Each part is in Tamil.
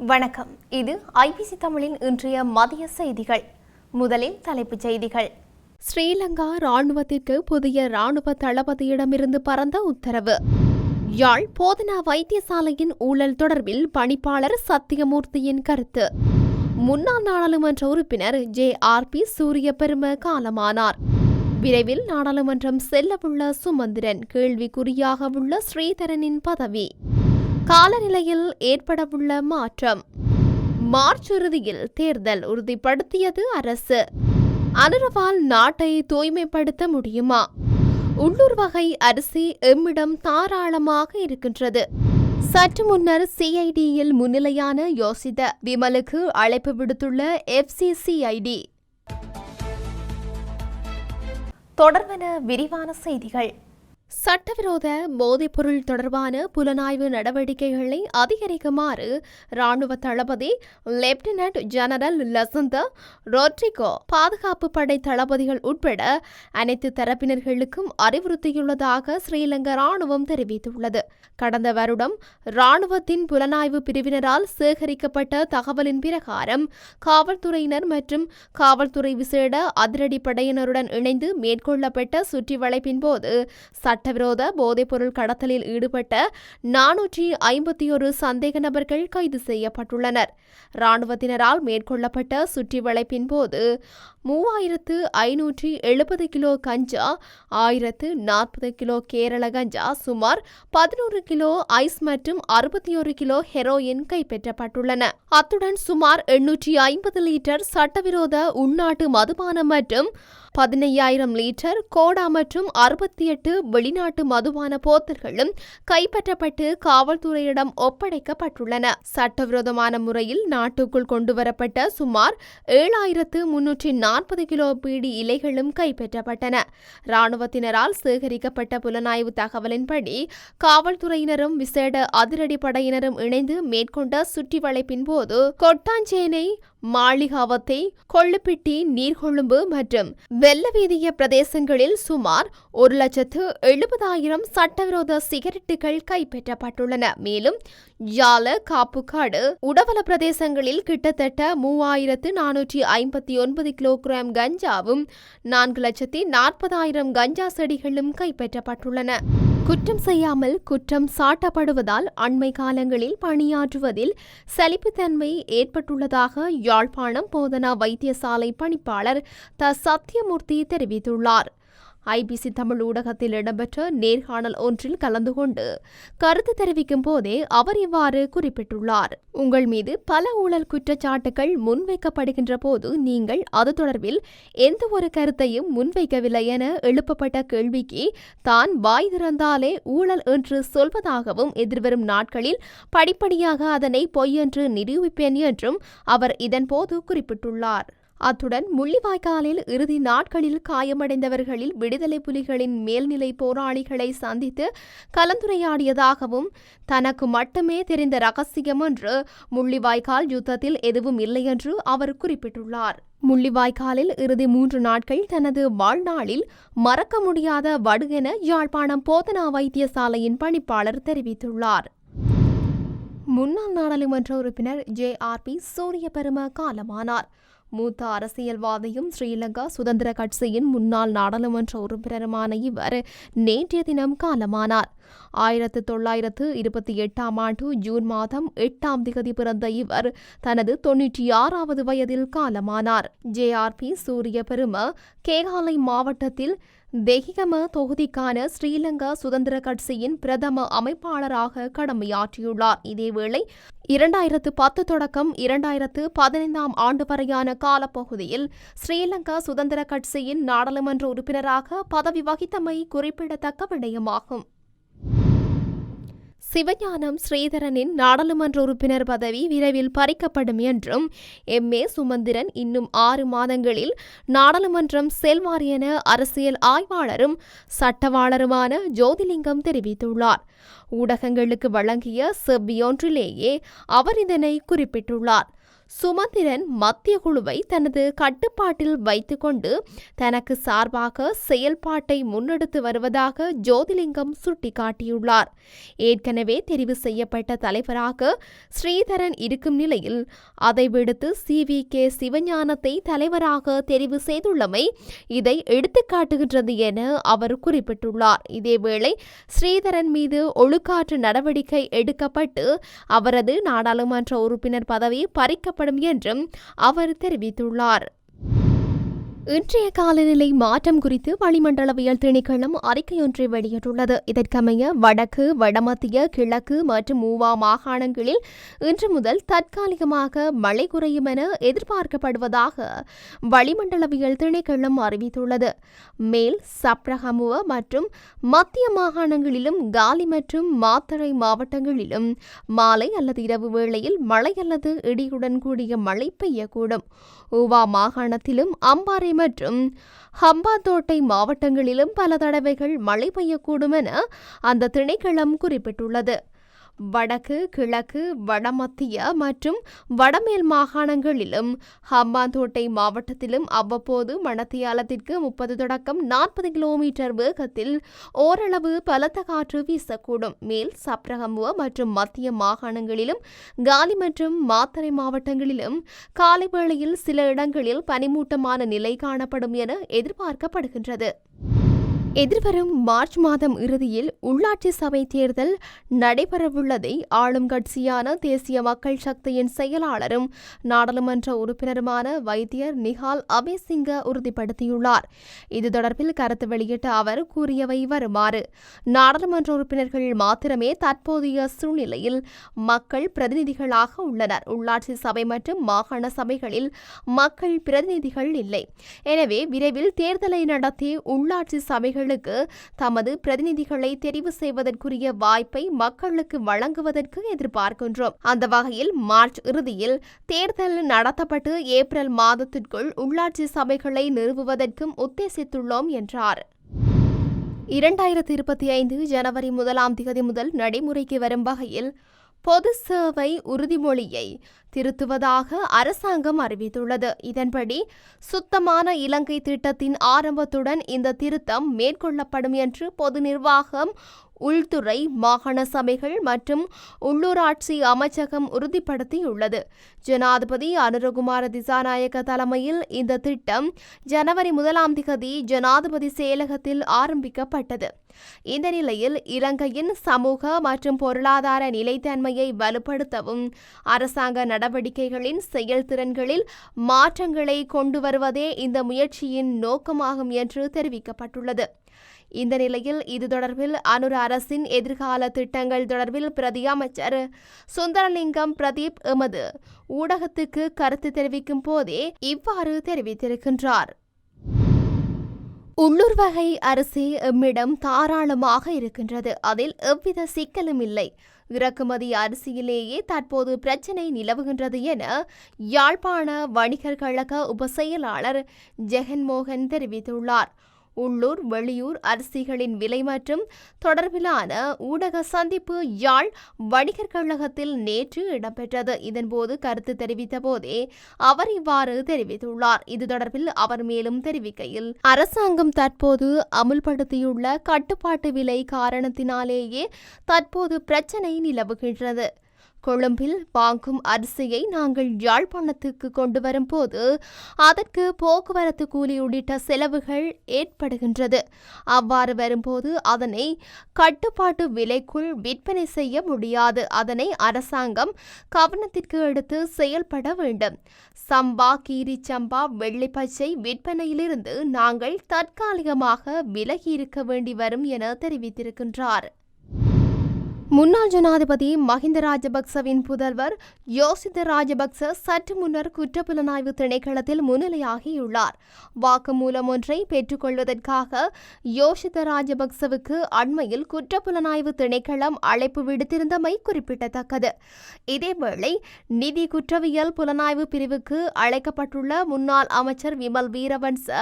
வணக்கம். இது ஐபிசி தமிழின் இன்றைய மதிய செய்திகள். முதலில் தலைப்புச் செய்திகள். ஸ்ரீலங்கா ராணுவத்திற்கு புதிய ராணுவ தளபதியிடமிருந்து பறந்த உத்தரவு. யாழ் போதனா வைத்தியசாலையின் ஊழல் தொடர்பில் பணிப்பாளர் சத்தியமூர்த்தியின் கருத்து. முன்னாள் நாடாளுமன்ற உறுப்பினர் JRP சூரியபெரும காலமானார். விரைவில் நாடாளுமன்றம் செல்லவுள்ள சுமந்திரன், கேள்விக்குறியாக உள்ள ஸ்ரீதரனின் பதவி. காலநிலையில் ஏற்படவுள்ள மாற்றம். மார்ச் இறுதியில் தேர்தல் உறுதிப்படுத்தியது அரசு. அனுரவால் நாட்டை தூய்மைப்படுத்த முடியுமா? உள்ளூர் வகை அரிசி எம்மிடம் தாராளமாக இருக்கின்றது. சற்று முன்னர் CIDயில் முன்னிலையான யோசித விமலுக்கு அழைப்பு விடுத்துள்ள FCCID. தொடர்பான விரிவான செய்திகள். சட்டவிரோத போதைப்பொருள் தொடர்பான புலனாய்வு நடவடிக்கைகளை அதிகரிக்குமாறு ராணுவ தளபதி லெப்டினன்ட் ஜெனரல் லசந்த ரொட்ரிகோ பாதுகாப்பு படை தளபதிகள் உட்பட அனைத்து தரப்பினர்களுக்கும் அறிவுறுத்தியுள்ளதாக ஸ்ரீலங்கா ராணுவம் தெரிவித்துள்ளது. கடந்த வருடம் ராணுவத்தின் புலனாய்வு பிரிவினரால் சேகரிக்கப்பட்ட தகவலின் பிரகாரம் காவல்துறையினர் மற்றும் காவல்துறை விசேட அதிரடி படையினருடன் இணைந்து மேற்கொள்ளப்பட்ட சுற்றி வளைப்பின் போது சட்டவிரோத போதைப்பொருள் கடத்தலில் ஈடுபட்ட 451 சந்தேக நபர்கள் கைது செய்யப்பட்டுள்ளனர். இராணுவத்தினரால் மேற்கொள்ளப்பட்ட சுற்றி வளைப்பின் போது 3570 கிலோ கஞ்சா, 1040 கிலோ கேரள கஞ்சா, சுமார் 11 கிலோ ஐஸ் மற்றும் 61 கிலோ ஹெரோயின் கைப்பற்றப்பட்டுள்ளன. அத்துடன் சுமார் 850 லிட்டர் சட்டவிரோத உள்நாட்டு மதுபானம் மற்றும் 15,000 லிட்டர் கோடா மற்றும் 68 வெளிநாட்டு மதுபான போத்தல்களும் கைப்பற்றப்பட்டு காவல்துறையிடம் ஒப்படைக்கப்பட்டுள்ளன. சட்டவிரோதமான முறையில் நாட்டுக்குள் கொண்டுவரப்பட்ட சுமார் 7,340 கிலோ பீடி இலைகளும் கைப்பற்றப்பட்டன. இராணுவத்தினரால் சேகரிக்கப்பட்ட புலனாய்வு தகவலின்படி காவல்துறையினரும் விசேட அதிரடி படையினரும் இணைந்து மேற்கொண்ட சுற்றி வளைப்பின் போது கொட்டாஞ்சேனை, மாளிகாவத்தை, கொள்ளுப்பிட்டி, நீர்கொழும்பு மற்றும் வெள்ளவீதிய பிரதேசங்களில் சுமார் 1,70,000 சட்டவிரோத சிகரெட்டுகள் கைப்பற்றப்பட்டுள்ளன. மேலும் யாழ, காப்புக்காடு, உடவல பிரதேசங்களில் கிட்டத்தட்ட 3,459 கிலோகிராம் கஞ்சாவும் 4,40,000 கஞ்சா செடிகளும் கைப்பற்றப்பட்டுள்ளன. குற்றம் செய்யாமல் குற்றம் சாட்டப்படுவதால் அண்மை காலங்களில் பணியாற்றுவதில் சலிப்புத்தன்மை ஏற்பட்டுள்ளதாக யாழ்ப்பாணம் போதனா வைத்தியசாலை பணிப்பாளர் சத்தியமூர்த்தி தெரிவித்துள்ளார். IBC தமிழ் ஊடகத்தில் இடம்பெற்ற நேர்காணல் ஒன்றில் கலந்து கொண்டு கருத்து தெரிவிக்கும் போதே அவர் இவ்வாறு குறிப்பிட்டுள்ளார். உங்கள் மீது பல ஊழல் குற்றச்சாட்டுகள் முன்வைக்கப்படுகின்ற போது நீங்கள் அது தொடர்பில் எந்த ஒரு கருத்தையும் முன்வைக்கவில்லை என எழுப்பப்பட்ட கேள்விக்கு தான் வாய் திறந்தாலே ஊழல் என்று சொல்வதாகவும் எதிர்வரும் நாட்களில் படிப்படியாக அதனை பொய் என்று நிரூபிப்பேன் என்றும் அவர் இதன்போது குறிப்பிட்டுள்ளார். அத்துடன் முள்ளிவாய்க்காலில் இறுதி நாட்களில் காயமடைந்தவர்களில் விடுதலை புலிகளின் மேல்நிலை போராளிகளை சந்தித்து கலந்துரையாடியதாகவும் தனக்கு மட்டுமே தெரிந்த ரகசியம் என்று முள்ளிவாய்க்கால் யுத்தத்தில் எதுவும் இல்லை என்று அவர் குறிப்பிட்டுள்ளார். முள்ளிவாய்க்காலில் இறுதி 3 நாட்கள் தனது வாழ்நாளில் மறக்க முடியாத வடு என யாழ்ப்பாணம் போதனா வைத்தியசாலையின் பணிப்பாளர் தெரிவித்துள்ளார். முன்னாள் நாடாளுமன்ற உறுப்பினர் JRP சூரியபெரும காலமானார். மூத்த அரசியல்வாதியும் ஸ்ரீலங்கா சுதந்திர கட்சியின் முன்னாள் நாடாளுமன்ற உறுப்பினருமான இவர் நேற்றைய தினம் காலமானார். 1928ஆம் ஆண்டு ஜூன் மாதம் 8ஆம் திகதி பிறந்த இவர் தனது 96வது வயதில் காலமானார். JRP சூரியபெரும கேகாலை மாவட்டத்தில் தெஹிகம தொகுதிக்கான ஸ்ரீலங்கா சுதந்திர கட்சியின் பிரதம அமைப்பாளராக கடமையாற்றியுள்ளார். இதேவேளை 2010 தொடக்கம் 2015ஆம் ஆண்டு வரையான காலப்பகுதியில் ஸ்ரீலங்கா சுதந்திர கட்சியின் நாடாளுமன்ற உறுப்பினராக பதவி வகித்தமை குறிப்பிடத்தக்க விடயமாகும். சிவஞானம் ஸ்ரீதரனின் நாடாளுமன்ற உறுப்பினர் பதவி விரைவில் பறிக்கப்படும் என்றும் MA சுமந்திரன் இன்னும் 6 மாதங்களில் நாடாளுமன்றம் செல்வார் என அரசியல் ஆய்வாளரும் சட்டவாளருமான ஜோதிலிங்கம் தெரிவித்துள்ளார். ஊடகங்களுக்கு வழங்கிய செவ்வியொன்றிலேயே அவர் இதனை குறிப்பிட்டுள்ளார். சுமந்திரன் மத்திய குழுவை தனது கட்டுப்பாட்டில் வைத்துக்கொண்டு தனக்கு சார்பாக செயல்பாட்டை முன்னெடுத்து வருவதாக ஜோதிலிங்கம் சுட்டிக்காட்டியுள்ளார். ஏற்கனவே தெரிவு செய்யப்பட்ட தலைவராக ஸ்ரீதரன் இருக்கும் நிலையில் அதை விடுத்து CVK சிவஞானத்தை தலைவராக தெரிவு செய்துள்ளமை இதை எடுத்துக்காட்டுகின்றது என அவர் குறிப்பிட்டுள்ளார். இதேவேளை ஸ்ரீதரன் மீது ஒழுக்காற்று நடவடிக்கை எடுக்கப்பட்டு அவரது நாடாளுமன்ற உறுப்பினர் பதவி பறிக்கப்படும் என்றும் அவர் தெரிவித்துள்ளார். இன்றைய காலநிலை மாற்றம் குறித்து வளிமண்டலவியல் திணைக்களம் அறிக்கையொன்றை வெளியிட்டுள்ளது. இதற்கமைய வடக்கு, வடமத்திய, கிழக்கு மற்றும் ஊவா மாகாணங்களில் இன்று முதல் தற்காலிகமாக மழை குறையும் என எதிர்பார்க்கப்படுவதாக வளிமண்டலவியல் திணைக்களம் அறிவித்துள்ளது. மேல் சப்ரகமுவ மற்றும் மத்திய மாகாணங்களிலும் காலி மற்றும் மாத்தறை மாவட்டங்களிலும் மாலை அல்லது இரவு வேளையில் மழை அல்லது இடியுடன் கூடிய மழை பெய்யக்கூடும். ஊவா மாகாணத்திலும் அம்பாறை மற்றும் ஹம்பாந்தோட்டை மாவட்டங்களிலும் பல தடவைகள் மழை பெய்யக்கூடும் என அந்த திணைக்களம் குறிப்பிட்டுள்ளது. வடக்கு, கிழக்கு, வடமத்திய மற்றும் வடமேல் மாகாணங்களிலும் ஹம்பாந்தோட்டை மாவட்டத்திலும் அவ்வப்போது மணத்தியாலத்திற்கு 30 தொடக்கம் 40 கிலோமீட்டர் வேகத்தில் ஓரளவு பலத்த காற்று வீசக்கூடும். மேல் சப்ரகமுவ மற்றும் மத்திய மாகாணங்களிலும் காலி மற்றும் மாத்தறை மாவட்டங்களிலும் காலை வேளையில் சில இடங்களில் பனிமூட்டமான நிலை காணப்படும் என எதிர்பார்க்கப்படுகின்றது. எதிர்வரும் மார்ச் மாதம் இறுதியில் உள்ளாட்சி சபை தேர்தல் நடைபெறவுள்ளதை ஆளும் கட்சியான தேசிய மக்கள் சக்தியின் செயலாளரும் நாடாளுமன்ற உறுப்பினருமான வைத்தியர் நிஹால் அபேசிங்க உறுதிப்படுத்தியுள்ளார். இது தொடர்பில் கருத்து வெளியிட்ட அவர் கூறியவை வருமாறு: நாடாளுமன்ற உறுப்பினர்கள் மாத்திரமே தற்போதைய சூழ்நிலையில் மக்கள் பிரதிநிதிகளாக உள்ளனர். உள்ளாட்சி சபை மற்றும் மாகாண சபைகளில் மக்கள் பிரதிநிதிகள் இல்லை. எனவே விரைவில் தேர்தலை நடத்தி உள்ளாட்சி சபைகள் தமது பிரதிநிதிகளை தெரிவு செய்வதற்குரிய வாய்ப்பை மக்களுக்கு வழங்குவதற்கு எதிர்பார்க்கின்றோம். அந்த வகையில் மார்ச் இறுதியில் தேர்தல் நடத்தப்பட்டு ஏப்ரல் மாதத்திற்குள் உள்ளாட்சி சபைகளை நிறுவுவதற்கும் உத்தேசித்துள்ளோம் என்றார். 2025 ஜனவரி 1 முதல் நடைமுறைக்கு வரும் வகையில் பொது சேவை உறுதிமொழியை திருத்துவதாக அரசாங்கம் அறிவித்துள்ளது. இதன்படி சுத்தமான இலங்கை திட்டத்தின் ஆரம்பத்துடன் இந்த திருத்தம் மேற்கொள்ளப்படும் என்று பொது நிர்வாகம், உள்துறை, மாகாண சபைகள் மற்றும் உள்ளூராட்சி அமைச்சகம் உறுதிப்படுத்தியுள்ளது. ஜனாதிபதி அனுரகுமார திசாநாயக்க தலைமையில் இந்த திட்டம் ஜனவரி 1 ஜனாதிபதி செயலகத்தில் ஆரம்பிக்கப்பட்டது. இந்த நிலையில் இலங்கையின் சமூக மற்றும் பொருளாதார நிலைத்தன்மையை வலுப்படுத்தவும் அரசாங்க நடவடிக்கைகளின் செயல்திறன்களில் மாற்றங்களை கொண்டு வருவதே இந்த முயற்சியின் நோக்கமாகும் என்று தெரிவிக்கப்பட்டுள்ளது. இந்த நிலையில் இது தொடர்பில் அனுர அரசின் எதிர்கால திட்டங்கள் தொடர்பில் பிரதி அமைச்சர் சுந்தரலிங்கம் பிரதீப் எமது ஊடகத்துக்கு கருத்து தெரிவிக்கும் போதே இவ்வாறு தெரிவித்திருக்கின்றார். உள்ளூர் வகை அரிசி எம்மிடம் தாராளமாக இருக்கின்றது. அதில் எவ்வித சிக்கலும் இல்லை. இறக்குமதி அரிசியிலேயே தற்போது பிரச்சினை நிலவுகின்றது என யாழ்ப்பாண வணிகர் கழக உபசெயலாளர் ஜெகன்மோகன் தெரிவித்துள்ளார். உள்ளூர், வெளியூர் அரிசிகளின் விலை மற்றும் தொடர்பிலான ஊடக சந்திப்பு யாழ் வணிகர் கழகத்தில் நேற்று இடம்பெற்றது. இதன்போது கருத்து தெரிவித்த போதே அவர் இவ்வாறு தெரிவித்துள்ளார். இது தொடர்பில் அவர் மேலும் தெரிவிக்கையில், அரசாங்கம் தற்போது அமுல்படுத்தியுள்ள கட்டுப்பாட்டு விலை காரணத்தினாலேயே தற்போது பிரச்சினை நிலவுகின்றது. கொழும்பில் வாங்கும் அரிசியை நாங்கள் யாழ்ப்பாணத்துக்கு கொண்டு வரும் போது அதற்கு போக்குவரத்து கூலி உள்ளிட்ட செலவுகள் ஏற்படுகின்றது. அவ்வாறு வரும்போது அதனை கட்டுப்பாட்டு விலைக்குள் விற்பனை செய்ய முடியாது. அதனை அரசாங்கம் கவனத்திற்கு எடுத்து செயல்பட வேண்டும். சம்பா, கீரி சம்பா, வெள்ளை பச்சை விற்பனையிலிருந்து நாங்கள் தற்காலிகமாக விலகி இருக்க வேண்டி வரும் என தெரிவித்திருக்கின்றார். முன்னாள் ஜனாதிபதி மஹிந்த ராஜபக்சவின் புதல்வர் யோசித ராஜபக்ச சற்று முன்னர் குற்றப்புலனாய்வு திணைக்களத்தில் முன்னிலையாகியுள்ளார். வாக்குமூலம் ஒன்றை பெற்றுக்கொள்வதற்காக யோசித ராஜபக்சவுக்கு அண்மையில் குற்றப்புலனாய்வு திணைக்களம் அழைப்பு விடுத்திருந்தமை குறிப்பிடத்தக்கது. இதேவேளை நிதி குற்றவியல் புலனாய்வு பிரிவுக்கு அழைக்கப்பட்டுள்ள முன்னாள் அமைச்சர் விமல் வீரவன்ச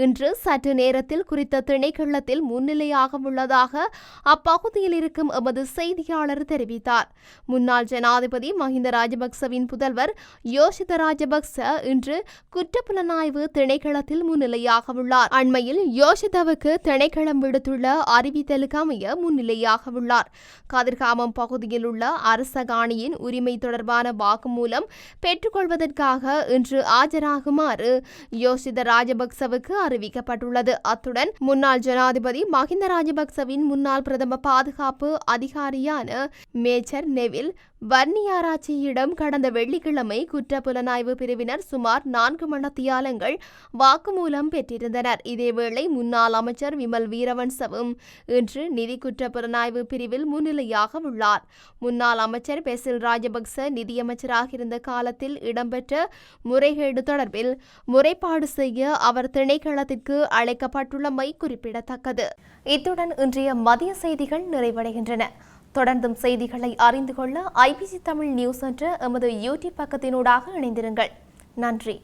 இன்று சற்று நேரத்தில் குறித்த திணைக்களத்தில் முன்னிலையாக உள்ளதாக அப்பகுதியில் இருக்கும் எமது செய்தியாளர் தெரிவித்தார். முன்னாள் ஜனாதிபதி மஹிந்த ராஜபக்சவின் புதல்வர் யோஷித ராஜபக்ச இன்று குற்றப்புலனாய்வு திணைக்களத்தில் முன்னிலையாக உள்ளார். அண்மையில் யோஷிதவுக்கு திணைக்களம் விடுத்துள்ள அறிவித்தலுக்கு அமைய முன்னிலையாக உள்ளார். கதிர்காமம் பகுதியில் உள்ள அரச காணியின் உரிமை தொடர்பான வாக்குமூலம் பெற்றுக்கொள்வதற்காக இன்று ஆஜராகுமாறு யோஷித ராஜபக்சவுக்கு அறிவிக்கப்பட்டுள்ளது. அத்துடன் முன்னாள் ஜனாதிபதி மஹிந்த ராஜபக்சவின் முன்னாள் பிரதம பாதுகாப்பு அதிகாரியான மேஜர் நெவில் வர்ணியாராச்சியிடம் கடந்த வெள்ளிக்கிழமை குற்றப்புலனாய்வு பிரிவினர் சுமார் 4 மணித்தியாலங்கள் வாக்குமூலம் பெற்றிருந்தனர். இதேவேளை முன்னாள் அமைச்சர் விமல் வீரவன்சவும் இன்று நிதி குற்றப்புலனாய்வு பிரிவில் முன்னிலையாக உள்ளார். முன்னாள் அமைச்சர் பெசில் ராஜபக்ச நிதியமைச்சராக இருந்த காலத்தில் இடம்பெற்ற முறைகேடு தொடர்பில் முறைப்பாடு செய்ய அவர் திணைக்களத்திற்கு அழைக்கப்பட்டுள்ளமை குறிப்பிடத்தக்கது. இத்துடன் இன்றைய மதிய செய்திகள் நிறைவடைகின்றன. தொடர்ந்தும் செய்திகளை அறிந்து கொள்ள IBC தமிழ் நியூஸ் என்ற எமது யூடியூப் பக்கத்தினூடாக இணைந்திருங்கள். நன்றி.